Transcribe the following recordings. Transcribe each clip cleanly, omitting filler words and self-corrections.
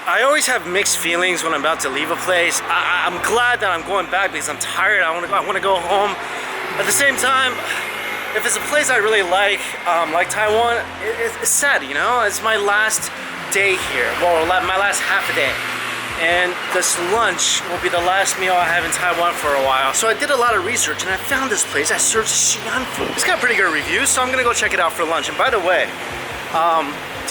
I always have mixed feelings when I'm about to leave a place. I'm glad that I'm going back because I'm tired. I want to go home. At the same time, if it's a place I really like Taiwan, it's sad, you know? It's my last day here. Well, my last half a day. And this lunch will be the last meal I have in Taiwan for a while. So I did a lot of research and I found this place that serves Xi'an food. It's got pretty good reviews, so I'm gonna go check it out for lunch. And by the way,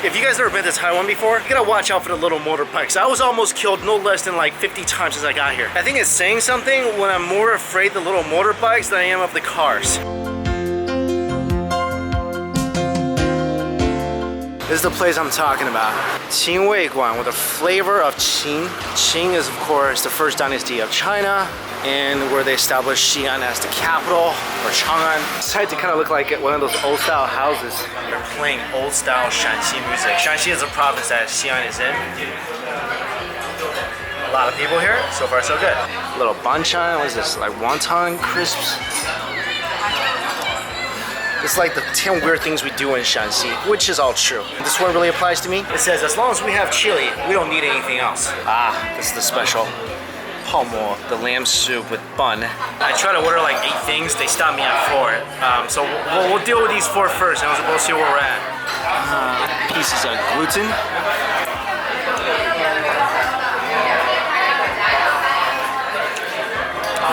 if you guys ever been to Taiwan before, you gotta watch out for the little motorbikes. I was almost killed no less than like 50 times since I got here. I think it's saying something when I'm more afraid of the little motorbikes than I am of the cars. This is the place I'm talking about. Qing Wei Guan with a flavor of Qing. Qing is, of course, the first dynasty of China and where they established Xi'an as the capital, or Chang'an. It's tried to kind of look like one of those old-style houses. They're playing old-style Shanxi music. Shanxi is a province that Xi'an is in. A lot of people here. So far, so good. A little banchan. What is this? Like wonton crisps? It's like the 10 weird things we do in Shanxi, which is all true. This one really applies to me. It says, as long as we have chili, we don't need anything else. Ah, this is the special. Pomo, the lamb soup with bun. I try to order like 8 things, they stop me at 4. So we'll deal with these 4 first, and we'll see where we're at. Pieces of gluten.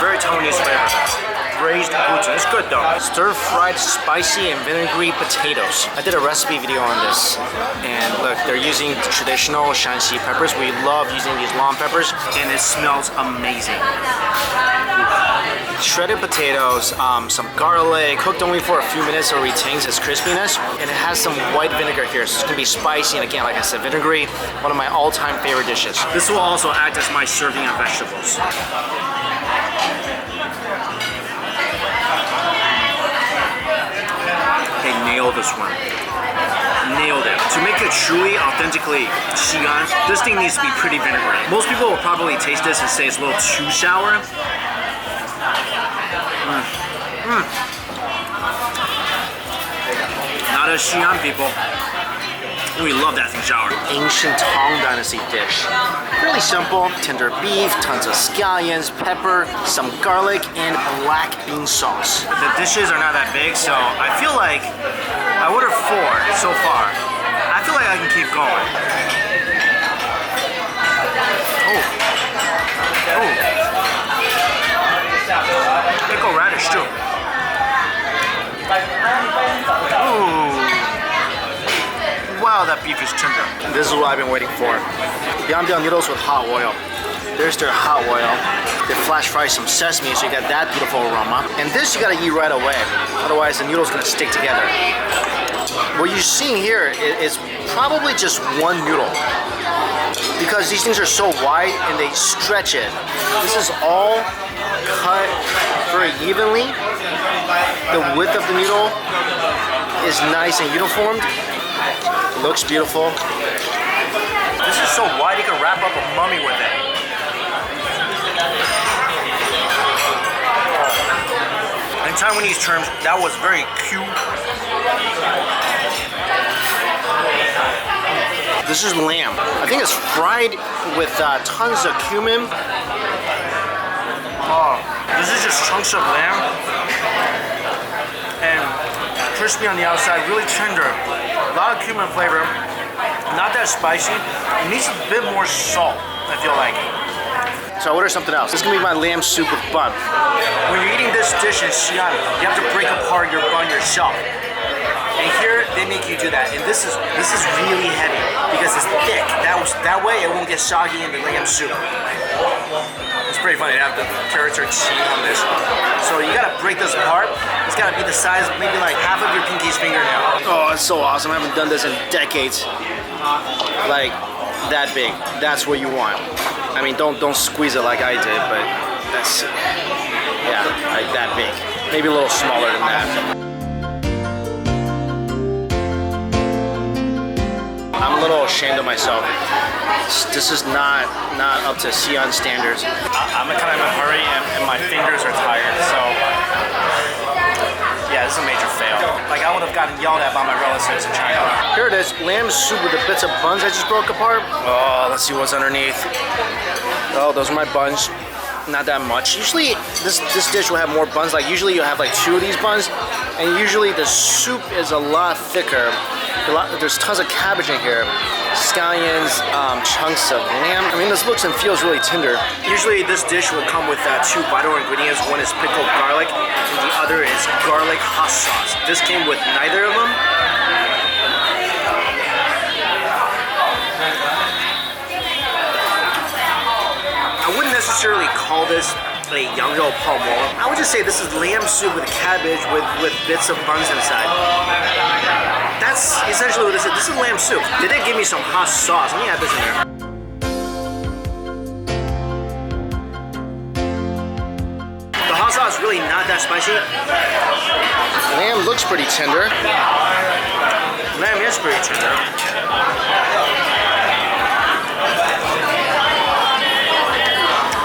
Very Taiwanese flavor. Braised gluten. It's good though. Stir-fried spicy and vinegary potatoes. I did a recipe video on this, and look, they're using traditional Shanxi peppers. We love using these long peppers, and it smells amazing. Shredded potatoes, some garlic, cooked only for a few minutes so it retains its crispiness, and it has some white vinegar here, so it's gonna be spicy, and again, like I said, vinegary, one of my all-time favorite dishes. This will also act as my serving of vegetables. Nailed this one. Nailed it. To make it truly, authentically Xi'an, this thing needs to be pretty vinegary. Most people will probably taste this and say it's a little too sour. Not as Xi'an people. We love that thing sour. Ancient Tang Dynasty dish. Really simple. Tender beef, tons of scallions, pepper, some garlic, and black bean sauce. The dishes are not that big, so I feel like I ordered 4 so far. I feel like I can keep going. Oh. Pickle radish too. Ooh. Wow, that beef is tender. This is what I've been waiting for. Biang biang noodles with hot oil. There's their hot oil. They flash fry some sesame so you get that beautiful aroma. And this you gotta eat right away. Otherwise the noodle's gonna stick together. What you're seeing here is probably just one noodle. Because these things are so wide and they stretch it. This is all cut very evenly. The width of the noodle is nice and uniformed. Looks beautiful. This is so wide you can wrap up a mummy with it. In Taiwanese terms, that was very cute. This is lamb. I think it's fried with tons of cumin. Oh, this is just chunks of lamb. And crispy on the outside, really tender. A lot of cumin flavor, not that spicy. It needs a bit more salt, I feel like. So I ordered something else. This is gonna be my lamb soup with bun. When you're eating this dish in Xi'an, you have to break apart your bun yourself. And here, they make you do that. And this is really heavy because it's thick. That way it won't get soggy in the lamb soup. It's pretty funny to have the character Qi on this. So you gotta break this apart. It's gotta be the size of maybe like half of your pinky's fingernail. Oh, it's so awesome. I haven't done this in decades. Like that big. That's what you want. I mean, don't squeeze it like I did, but that's, yeah, like that big. Maybe a little smaller than that. I'm a little ashamed of myself. This is not up to Xi'an standards. I'm kind of in a hurry and my fingers are tired, so yeah, That's a major fail. Like, I would have gotten yelled at by my relatives in China. Here it is, lamb soup with the bits of buns I just broke apart. Oh, let's see what's underneath. Oh, those are my buns. Not that much. Usually, this dish will have more buns. Like, usually you have like 2 of these buns, and usually the soup is a lot thicker. There's tons of cabbage in here. Scallions, chunks of lamb. I mean, this looks and feels really tender. Usually this dish would come with 2 vital ingredients. One is pickled garlic, and the other is garlic hot sauce. This came with neither of them. I wouldn't necessarily call this a Yangzhou Palmo. I would just say this is lamb soup with cabbage with bits of buns inside. That's essentially what this is. This is lamb soup. They did give me some hot sauce. Let me add this in there. The hot sauce is really not that spicy. Lamb looks pretty tender. Lamb is pretty tender.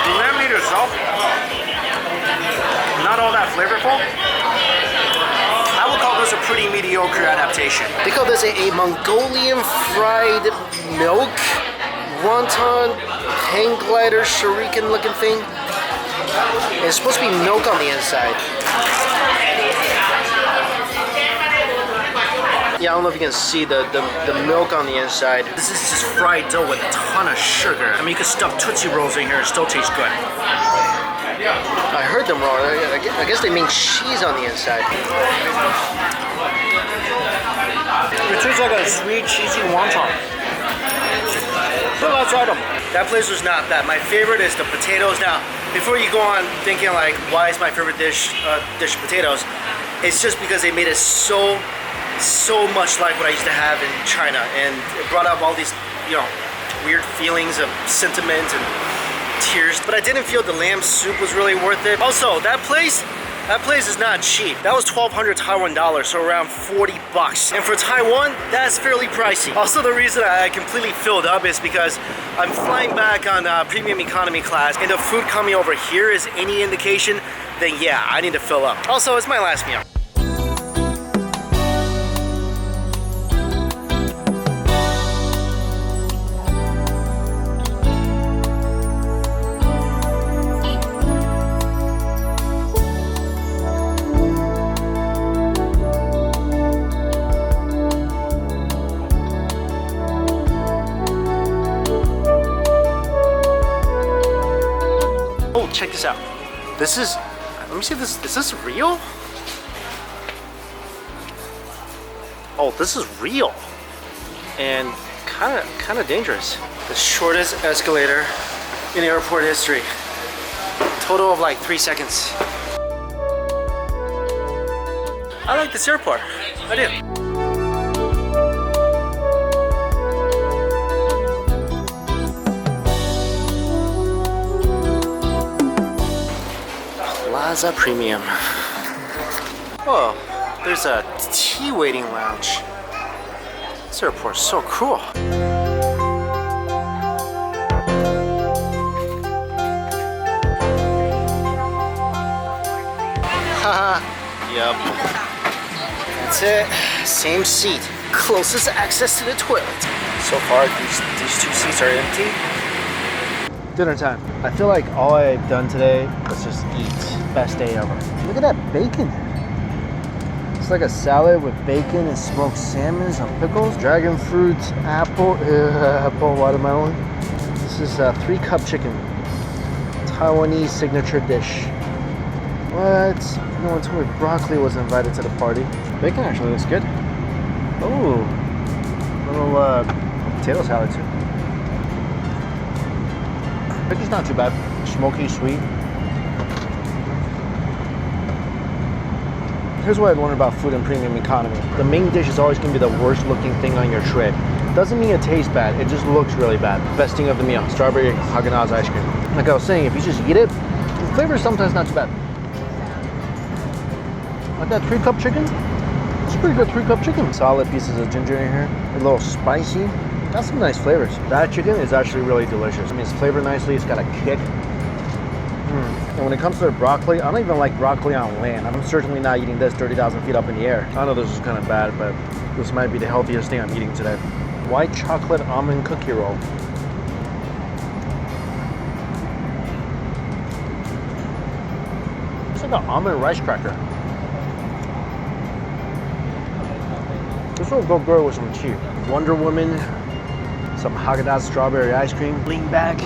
The lamb meat itself, not all that flavorful. I would call this a pretty mediocre adaptation. They call this a Mongolian fried milk wonton hang glider shuriken looking thing. And it's supposed to be milk on the inside. Yeah, I don't know if you can see the milk on the inside. This is just fried dough with a ton of sugar. I mean, you could stuff Tootsie Rolls in here and it still tastes good. I heard them wrong. I guess they mean cheese on the inside. It tastes like a sweet, cheesy wonton. So let's try them. That place was not bad. My favorite is the potatoes. Now, before you go on thinking like, why is my favorite dish potatoes? It's just because they made it so much like what I used to have in China, and it brought up all these, weird feelings of sentiment and tears. But I didn't feel the lamb soup was really worth it. Also, that place is not cheap. That was 1,200 Taiwan dollars, so around 40 bucks. And for Taiwan, that's fairly pricey. Also, the reason I completely filled up is because I'm flying back on premium economy class, and the food coming over here is any indication, then yeah, I need to fill up. Also, it's my last meal. Check this out. This is, let me see this, is this real? Oh, this is real. And kind of dangerous. The shortest escalator in airport history. Total of like 3 seconds. I like this airport, I do. Plaza Premium. Oh, there's a tea waiting lounge. This airport's so cool. Haha, yep. That's it. Same seat. Closest access to the toilet. So far, these 2 seats are empty. Dinner time. I feel like all I've done today was just eat. Best day ever. Look at that bacon. It's like a salad with bacon and smoked salmon, some pickles, dragon fruit, apple watermelon. This is 3-cup chicken. Taiwanese signature dish. What? No one told me broccoli was invited to the party. Bacon actually looks good. Oh, little potato salad too. Bacon's not too bad. Smoky, sweet. Here's what I learned about food in premium economy. The main dish is always going to be the worst looking thing on your tray. Doesn't mean it tastes bad, it just looks really bad. Best thing of the meal, strawberry Haagen-Dazs ice cream. Like I was saying, if you just eat it, the flavor is sometimes not too bad. Like that 3-cup chicken, it's a pretty good 3-cup chicken. Solid pieces of ginger in here, a little spicy. Got some nice flavors. That chicken is actually really delicious. I mean, it's flavored nicely, it's got a kick. And when it comes to broccoli, I don't even like broccoli on land. I'm certainly not eating this 30,000 feet up in the air. I know this is kind of bad, but this might be the healthiest thing I'm eating today. White chocolate almond cookie roll. It's like an almond rice cracker. This will go good with some tea. Wonder Woman, some Haagen-Dazs strawberry ice cream. Lean back.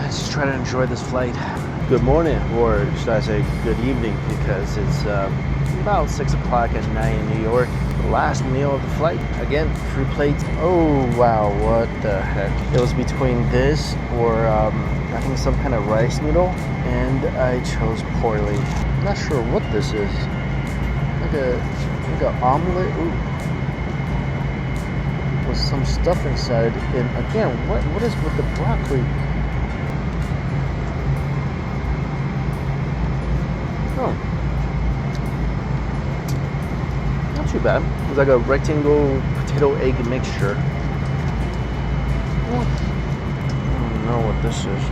Let's just try to enjoy this flight. Good morning, or should I say good evening, because it's about 6 o'clock at night in New York. The last meal of the flight. Again, 3 plates. Oh wow, what the heck. It was between this or I think some kind of rice noodle, and I chose poorly. I'm not sure what this is. Like an omelet. Ooh. With some stuff inside. And again, what is with the broccoli? Oh. Not too bad. It's like a rectangle potato egg mixture. I don't know what this is.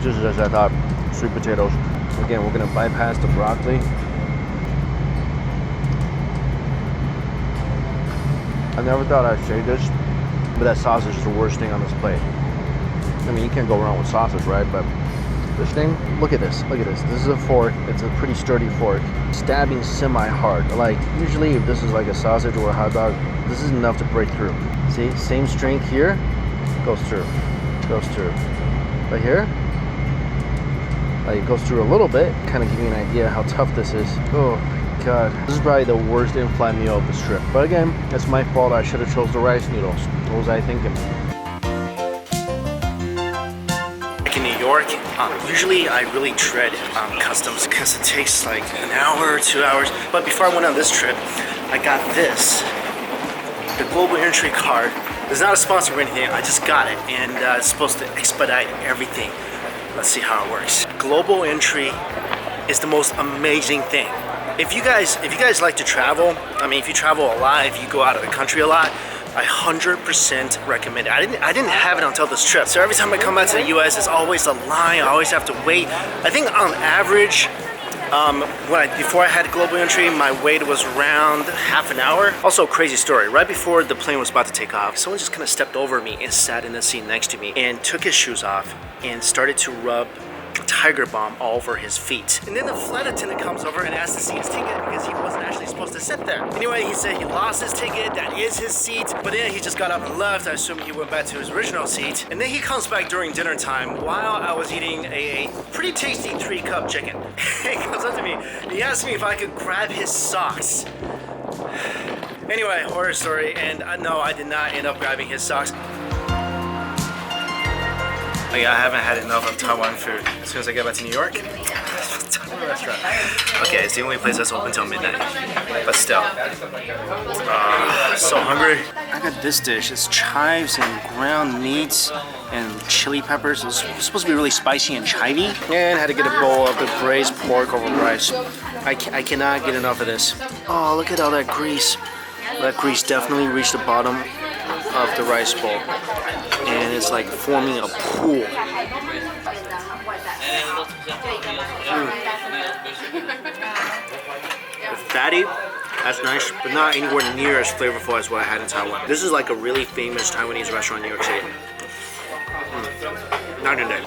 Just as I thought, sweet potatoes. Again, we're gonna bypass the broccoli. I never thought I'd say this, but that sausage is the worst thing on this plate. I mean, you can't go wrong with sausage, right? But this thing, look at this, look at this. This is a fork, it's a pretty sturdy fork. Stabbing semi-hard. Like, usually if this is like a sausage or a hot dog, this is enough to break through. See, same strength here, goes through. Right here, like it goes through a little bit, kind of give you an idea how tough this is. Oh my god. This is probably the worst in-flight meal of this trip. But again, that's my fault. I should have chose the rice noodles. What was I thinking? In New York, usually I really dread customs because it takes like an hour or 2 hours. But before I went on this trip, I got this, the Global Entry card. It's not a sponsor or anything, I just got it, and it's supposed to expedite everything. Let's see how it works. Global Entry is the most amazing thing. If you guys like to travel, I mean, if you travel a lot, if you go out of the country a lot, I 100% recommend it. I didn't have it until this trip. So every time I come back to the US, it's always a line. I always have to wait. I think on average, before I had Global Entry, my wait was around half an hour. Also, crazy story. Right before the plane was about to take off, someone just kind of stepped over me and sat in the seat next to me and took his shoes off and started to rub Tiger Balm all over his feet. And then the flight attendant comes over and asks to see his ticket because he wasn't actually supposed to sit there. Anyway, he said he lost his ticket, that is his seat, but then he just got up and left. I assume he went back to his original seat. And then he comes back during dinner time while I was eating a pretty tasty 3-cup chicken. He comes up to me, he asked me if I could grab his socks. Anyway, horror story, and no, I did not end up grabbing his socks. I haven't had enough of Taiwan food. As soon as I get back to New York, Taiwan restaurant. Okay, it's the only place that's open till midnight. But still, so hungry. I got this dish. It's chives and ground meats and chili peppers. It's supposed to be really spicy and chivy. And I had to get a bowl of the braised pork over rice. I cannot get enough of this. Oh, look at all that grease. That grease definitely reached the bottom of the rice bowl. And it's like forming a pool. It's fatty, that's nice, but not anywhere near as flavorful as what I had in Taiwan. This is like a really famous Taiwanese restaurant in New York City. Night and day.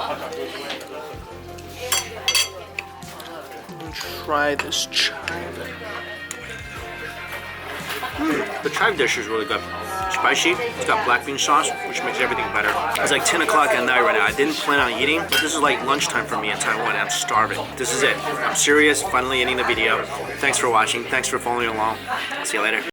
Try this chive. The chive dish is really good. Spicy, it's got black bean sauce, which makes everything better. It's like 10 o'clock at night right now. I didn't plan on eating, but this is like lunchtime for me in Taiwan and I'm starving. This is it. I'm serious, finally ending the video. Thanks for watching, thanks for following along. See you later.